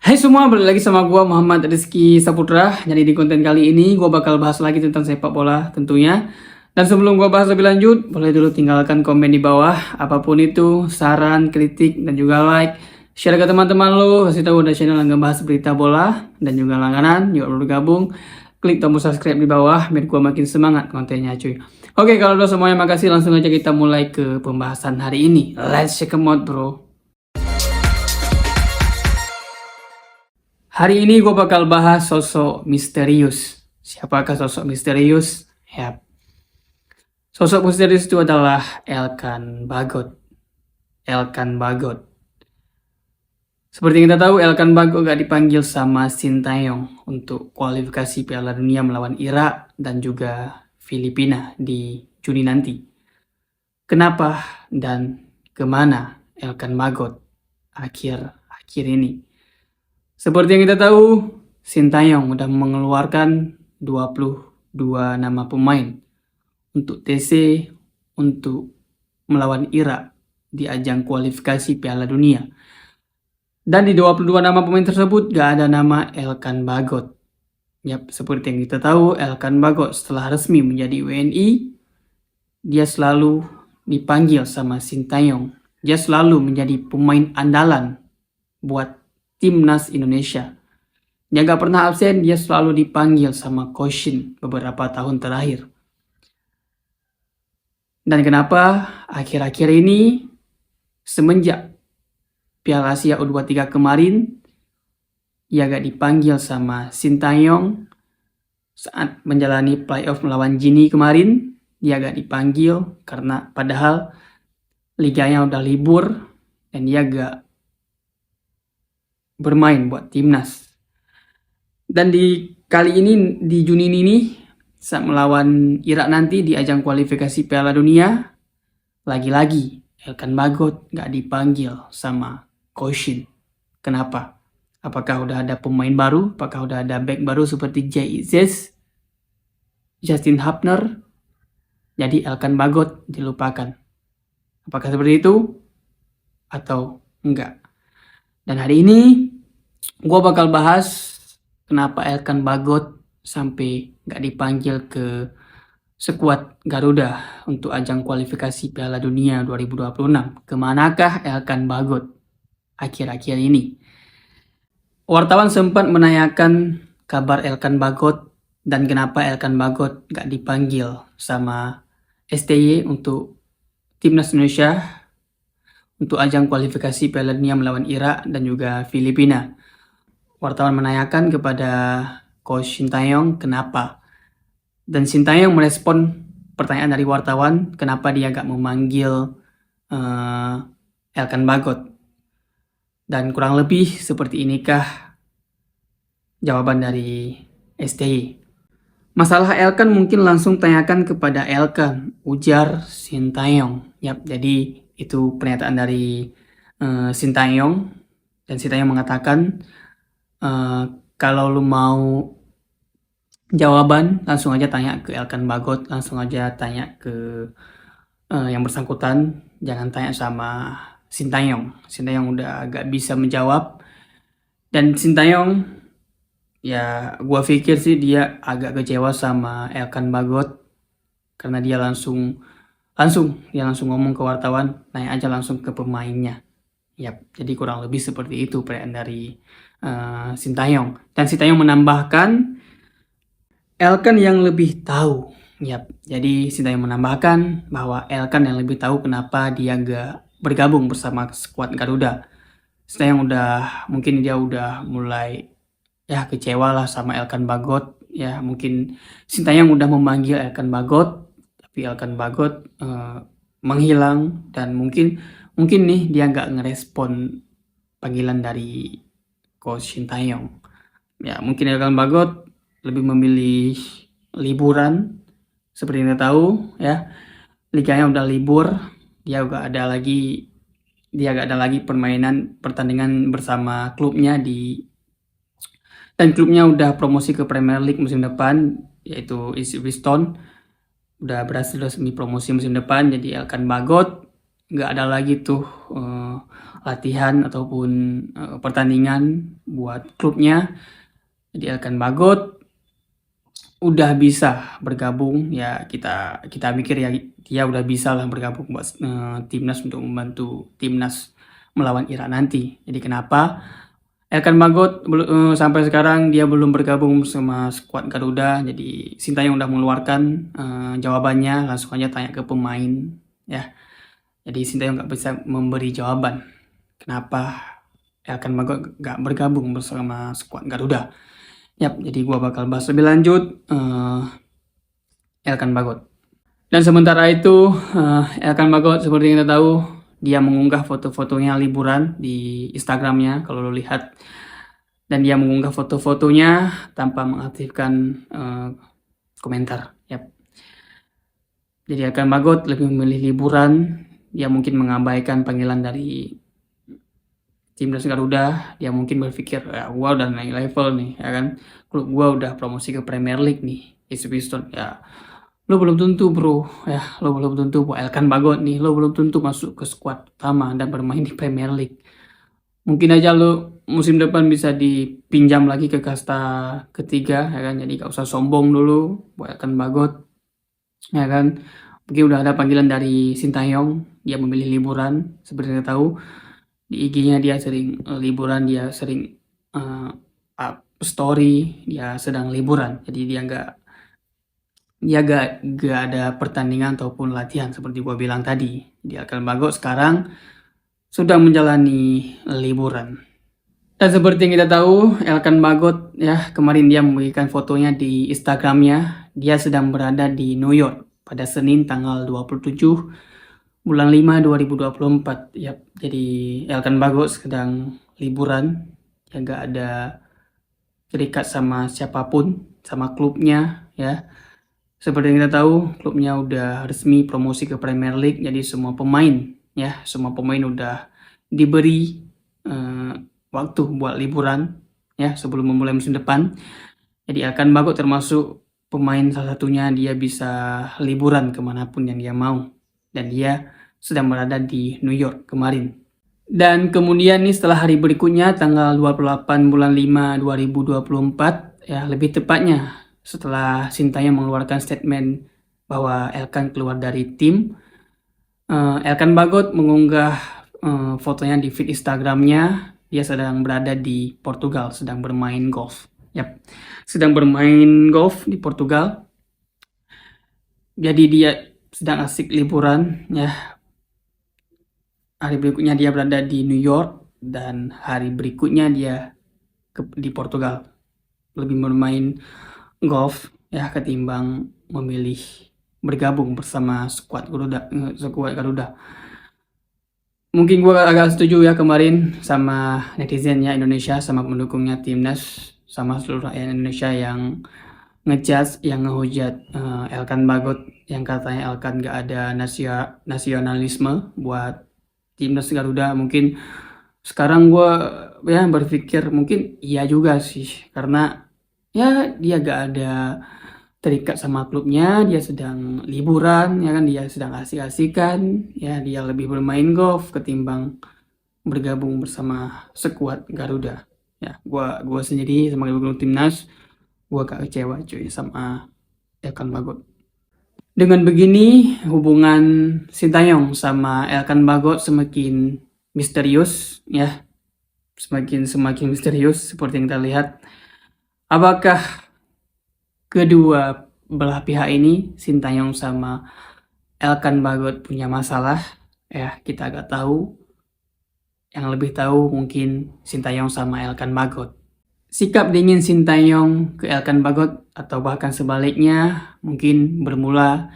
Hai semua, balik lagi sama gua Muhammad Rizky Saputra. Jadi di konten kali ini gua bakal bahas lagi tentang sepak bola tentunya. Dan sebelum gua bahas lebih lanjut, boleh dulu tinggalkan komen di bawah apapun itu, saran, kritik dan juga like. Share ke teman-teman lo, kasih tahu ada channel yang ngebahas berita bola dan juga langganan, juga perlu gabung. Klik tombol subscribe di bawah biar gua makin semangat kontennya cuy. Oke, kalau udah semuanya makasih, langsung aja kita mulai ke pembahasan hari ini. Let's check them out bro. Hari ini gue bakal bahas sosok misterius. Siapakah sosok misterius? Ya, sosok misterius itu adalah Elkan Bagot. Elkan Bagot. Seperti yang kita tahu, Elkan Bagot gak dipanggil sama Sintayong untuk kualifikasi Piala Dunia melawan Irak dan juga Filipina di Juni nanti. Kenapa dan kemana Elkan Bagot akhir ini? Seperti yang kita tahu, Sintayong udah mengeluarkan 22 nama pemain untuk TC untuk melawan Irak di ajang kualifikasi Piala Dunia. Dan di 22 nama pemain tersebut gak ada nama Elkan Bagot. Yap, seperti yang kita tahu, Elkan Bagot setelah resmi menjadi WNI, dia selalu dipanggil sama Sintayong. Dia selalu menjadi pemain andalan buat Timnas Indonesia. Dia gak pernah absen, dia selalu dipanggil sama Coach Shin beberapa tahun terakhir. Dan kenapa akhir-akhir ini semenjak Piala Asia U23 kemarin, dia gak dipanggil sama Sintayong saat menjalani playoff melawan Gini kemarin, dia gak dipanggil karena padahal liganya udah libur dan dia gak bermain buat timnas. Dan di kali ini, di Juni ini, saat melawan Irak nanti di ajang kualifikasi Piala Dunia, lagi-lagi Elkan Bagot gak dipanggil sama Coach Shin. Kenapa? Apakah udah ada pemain baru? Apakah udah ada back baru seperti Jay-Z, Justin Hapner? Jadi Elkan Bagot dilupakan. Apakah seperti itu? Atau enggak? Dan hari ini gue bakal bahas kenapa Elkan Bagot sampai gak dipanggil ke skuad Garuda untuk ajang kualifikasi Piala Dunia 2026. Kemanakah Elkan Bagot akhir-akhir ini? Wartawan sempat menanyakan kabar Elkan Bagot dan kenapa Elkan Bagot gak dipanggil sama STY untuk Timnas Indonesia untuk ajang kualifikasi Piala Dunia melawan Irak dan juga Filipina. Wartawan menanyakan kepada Coach Sintayong kenapa. Dan Sintayong merespon pertanyaan dari wartawan kenapa dia gak memanggil Elkan Bagot. Dan kurang lebih seperti inikah jawaban dari STY. Masalah Elkan mungkin langsung tanyakan kepada Elkan, ujar Sintayong. Yap, jadi itu pernyataan dari Sintayong. Dan Sintayong mengatakan, kalau lu mau jawaban, langsung aja tanya ke Elkan Bagot, langsung aja tanya ke yang bersangkutan, jangan tanya sama Sintayong. Sintayong udah agak bisa menjawab. Dan Sintayong, ya gua pikir sih dia agak kecewa sama Elkan Bagot karena dia langsung ngomong ke wartawan, tanya aja langsung ke pemainnya. Yap, jadi kurang lebih seperti itu pernyataan dari Sintayong. Dan Sintayong menambahkan Elkan yang lebih tahu. Yap, jadi Sintayong menambahkan bahwa Elkan yang lebih tahu kenapa dia gak bergabung bersama skuad Garuda. Sintayong mungkin dia udah mulai ya kecewa lah sama Elkan Bagot. Ya mungkin Sintayong udah memanggil Elkan Bagot, tapi Elkan Bagot menghilang dan mungkin nih dia nggak ngerespon panggilan dari Coach Sintayong. Ya mungkin Elkan Bagot lebih memilih liburan, seperti yang kita tahu ya, liganya udah libur, dia gak ada lagi pertandingan bersama klubnya dan klubnya udah promosi ke Premier League musim depan, yaitu Ipswich Town. Udah berhasil resmi promosi musim depan, jadi Elkan Bagot nggak ada lagi tuh latihan ataupun pertandingan buat klubnya. Jadi Elkan Bagot udah bisa bergabung, ya kita mikir ya dia udah bisa lah bergabung buat timnas untuk membantu timnas melawan Irak nanti. Jadi kenapa Elkan Bagot sampai sekarang dia belum bergabung sama skuad Garuda. Jadi Sintayong udah mengeluarkan jawabannya, langsung aja tanya ke pemain ya. Jadi Sintayong nggak bisa memberi jawaban kenapa Elkan Bagot nggak bergabung bersama skuad Garuda. Yap, jadi gua bakal bahas lebih lanjut Elkan Bagot. Dan sementara itu Elkan Bagot seperti yang kita tahu dia mengunggah foto-fotonya liburan di Instagramnya kalau lo lihat, dan dia mengunggah foto-fotonya tanpa mengaktifkan komentar. Yap. Jadi Elkan Bagot lebih memilih liburan, dia mungkin mengabaikan panggilan dari timnas Garuda. Dia mungkin berpikir, ya gua udah naik level nih, ya kan, klub gua udah promosi ke Premier League nih, Isi Piston. Ya lo belum tentu bro, ya lo belum tentu buat Elkan Bagot nih, lo belum tentu masuk ke skuad utama dan bermain di Premier League. Mungkin aja lo musim depan bisa dipinjam lagi ke kasta ketiga, ya kan. Jadi gak usah sombong dulu buat Elkan Bagot, ya kan. Mungkin udah ada panggilan dari Sintayong, dia memilih liburan. Seperti kita tahu di IG-nya dia sering liburan, dia sering up story dia sedang liburan. Jadi dia gak ada pertandingan ataupun latihan seperti gua bilang tadi. Jadi Elkan Bagot sekarang sudah menjalani liburan. Dan seperti yang kita tahu, Elkan Bagot ya kemarin dia membagikan fotonya di Instagramnya. Dia sedang berada di New York pada Senin tanggal 27 bulan 5 2024. Yap, jadi Elkan Bagot sedang liburan, ya gak ada terikat sama siapapun, sama klubnya ya. Seperti yang kita tahu, klubnya udah resmi promosi ke Premier League, jadi semua pemain udah diberi waktu buat liburan ya sebelum memulai musim depan. Jadi Elkan Bagot termasuk pemain salah satunya, dia bisa liburan kemanapun yang dia mau, dan dia sedang berada di New York kemarin. Dan kemudian nih setelah hari berikutnya tanggal 28 bulan 5 2024 ya, lebih tepatnya setelah Sintayong mengeluarkan statement bahwa Elkan keluar dari tim, Elkan Bagot mengunggah fotonya di feed Instagramnya. Dia sedang berada di Portugal, sedang bermain golf. Yap, sedang bermain golf di Portugal. Jadi dia sedang asik liburan ya. Hari berikutnya dia berada di New York, dan hari berikutnya dia di Portugal. Lebih bermain golf ya ketimbang memilih bergabung bersama skuad Garuda. Mungkin gue agak setuju ya kemarin sama netizennya Indonesia, sama pendukungnya timnas, sama seluruh rakyat Indonesia yang ngejudge, yang ngehujat Elkan Bagot, yang katanya Elkan gak ada nasionalisme buat timnas Garuda. Mungkin sekarang gue ya berpikir mungkin iya juga sih, karena ya dia gak ada terikat sama klubnya, dia sedang liburan ya kan, dia sedang asik-asikan ya, dia lebih bermain golf ketimbang bergabung bersama skuad Garuda ya. Gua sendiri sebagai pendukung timnas, gua gak kecewa cuy sama Elkan Bagot. Dengan begini hubungan Sintayong sama Elkan Bagot semakin misterius ya, semakin misterius seperti yang kita lihat. Apakah kedua belah pihak ini, Sintayong sama Elkan Bagot, punya masalah? Ya, kita agak tahu. Yang lebih tahu mungkin Sintayong sama Elkan Bagot. Sikap dingin Sintayong ke Elkan Bagot atau bahkan sebaliknya mungkin bermula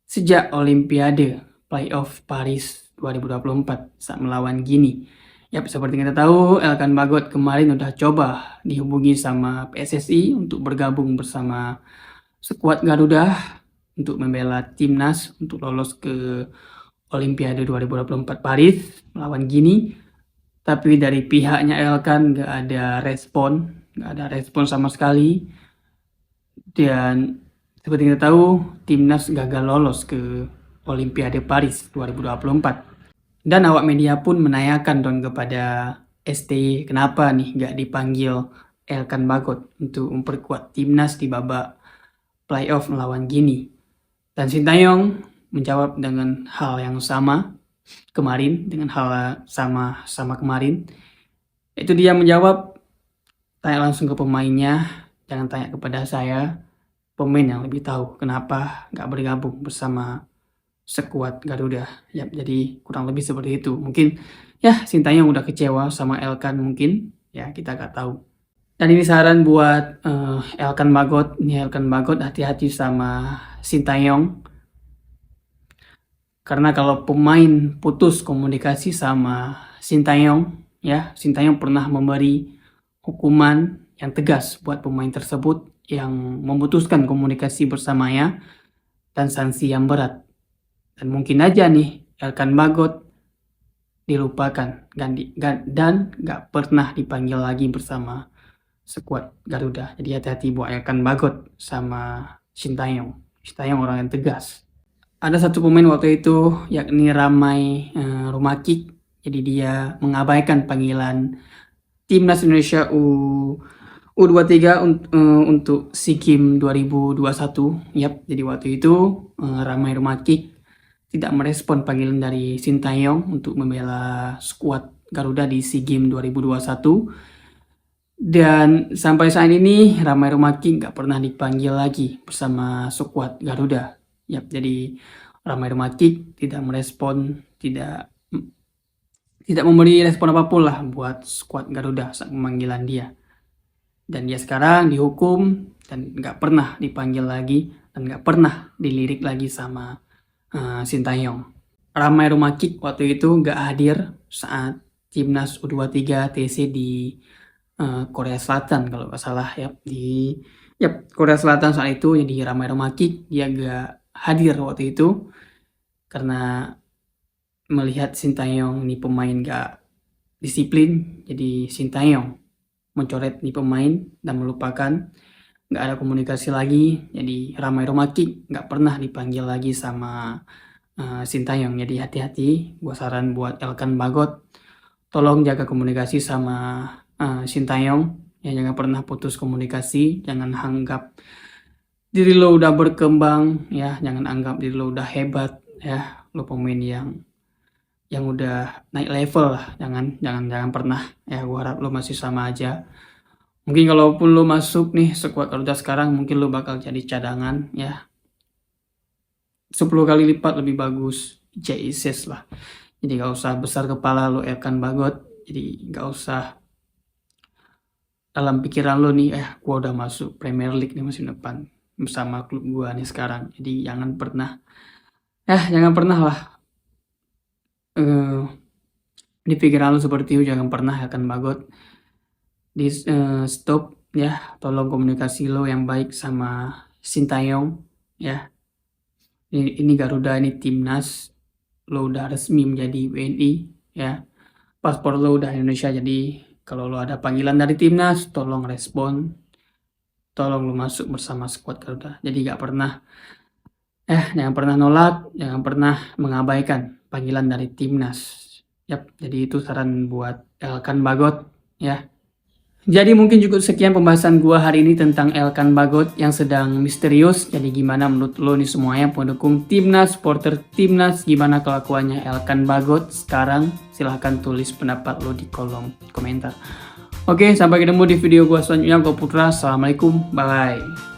sejak Olimpiade Playoff Paris 2024 saat melawan Gini. Ya, seperti kita tahu, Elkan Bagot kemarin udah coba dihubungi sama PSSI untuk bergabung bersama skuad Garuda untuk membela timnas untuk lolos ke Olimpiade 2024 Paris melawan Gini. Tapi dari pihaknya Elkan gak ada respon sama sekali. Dan seperti kita tahu, timnas gagal lolos ke Olimpiade Paris 2024. Dan awak media pun menanyakan dong kepada STY kenapa nih nggak dipanggil Elkan Bagot untuk memperkuat timnas di babak playoff melawan Gini. Dan Sintayong menjawab dengan hal yang sama kemarin, kemarin. Itu dia menjawab, tanya langsung ke pemainnya, jangan tanya kepada saya. Pemain yang lebih tahu kenapa nggak bergabung bersama sekuat Garuda. Ya, jadi kurang lebih seperti itu. Mungkin ya Sintayong udah kecewa sama Elkan mungkin. Ya kita nggak tahu. Dan ini saran buat Elkan Bagot. Ini Elkan Bagot hati-hati sama Sintayong. Karena kalau pemain putus komunikasi sama Sintayong, ya Sintayong pernah memberi hukuman yang tegas buat pemain tersebut yang memutuskan komunikasi bersamanya dan sanksi yang berat. Dan mungkin aja nih Elkan Bagot dilupakan dan nggak pernah dipanggil lagi bersama skuad Garuda. Jadi hati-hati buat Elkan Bagot sama Sintayong. Sintayong orang yang tegas. Ada satu pemain waktu itu yakni Ramai Rumakik. Jadi dia mengabaikan panggilan Timnas Indonesia U23 untuk SEA Games 2021. Yap, jadi waktu itu Ramai Rumakik tidak merespon panggilan dari Sintayong untuk membela skuad Garuda di SEA Games 2021. Dan sampai saat ini Ramai Rumakik nggak pernah dipanggil lagi bersama skuad Garuda. Yap, jadi Ramai Rumakik tidak merespon, tidak memberi respon apapun lah buat skuad Garuda saat pemanggilan dia. Dan dia sekarang dihukum dan nggak pernah dipanggil lagi dan nggak pernah dilirik lagi sama Sintayong. Ramai Rumakik waktu itu nggak hadir saat timnas U23 TC di Korea Selatan kalau nggak salah ya, di Korea Selatan saat itu. Jadi Ramai Rumakik dia nggak hadir waktu itu karena melihat Sintayong ini pemain nggak disiplin. Jadi Sintayong mencoret nih pemain dan melupakan, nggak ada komunikasi lagi. Jadi Ramai Rumakik nggak pernah dipanggil lagi sama Sintayong. Jadi hati-hati, gua saran buat Elkan Bagot, tolong jaga komunikasi sama Sintayong. Ya, jangan pernah putus komunikasi, jangan anggap diri lo udah berkembang, ya jangan anggap diri lo udah hebat, ya lo pemain yang udah naik level lah, jangan pernah, ya gua harap lo masih sama aja. Mungkin kalaupun lo masuk nih skuad Garuda sekarang, mungkin lo bakal jadi cadangan, ya 10 kali lipat lebih bagus JICS lah. Jadi gak usah besar kepala lo Elkan Bagot. Jadi gak usah dalam pikiran lo nih, gua udah masuk Premier League nih musim depan bersama klub gua nih sekarang. Jadi jangan pernah lah di pikiran lo seperti itu. Jangan pernah Elkan Bagot. Di stop ya, tolong komunikasi lo yang baik sama Sintayong ya. Ini Garuda, ini timnas, lo udah resmi menjadi WNI ya, paspor lo udah Indonesia. Jadi kalau lo ada panggilan dari timnas, tolong respon, tolong lo masuk bersama skuad Garuda. Jadi jangan pernah nolak, jangan pernah mengabaikan panggilan dari timnas. Yap, jadi itu saran buat Elkan Bagot ya. Jadi mungkin cukup sekian pembahasan gua hari ini tentang Elkan Bagot yang sedang misterius. Jadi gimana menurut lo nih semuanya pendukung timnas, supporter timnas, gimana kelakuannya Elkan Bagot sekarang? Silahkan tulis pendapat lo di kolom komentar. Oke, sampai ketemu di video gua selanjutnya. Gua Putra, assalamualaikum, bye.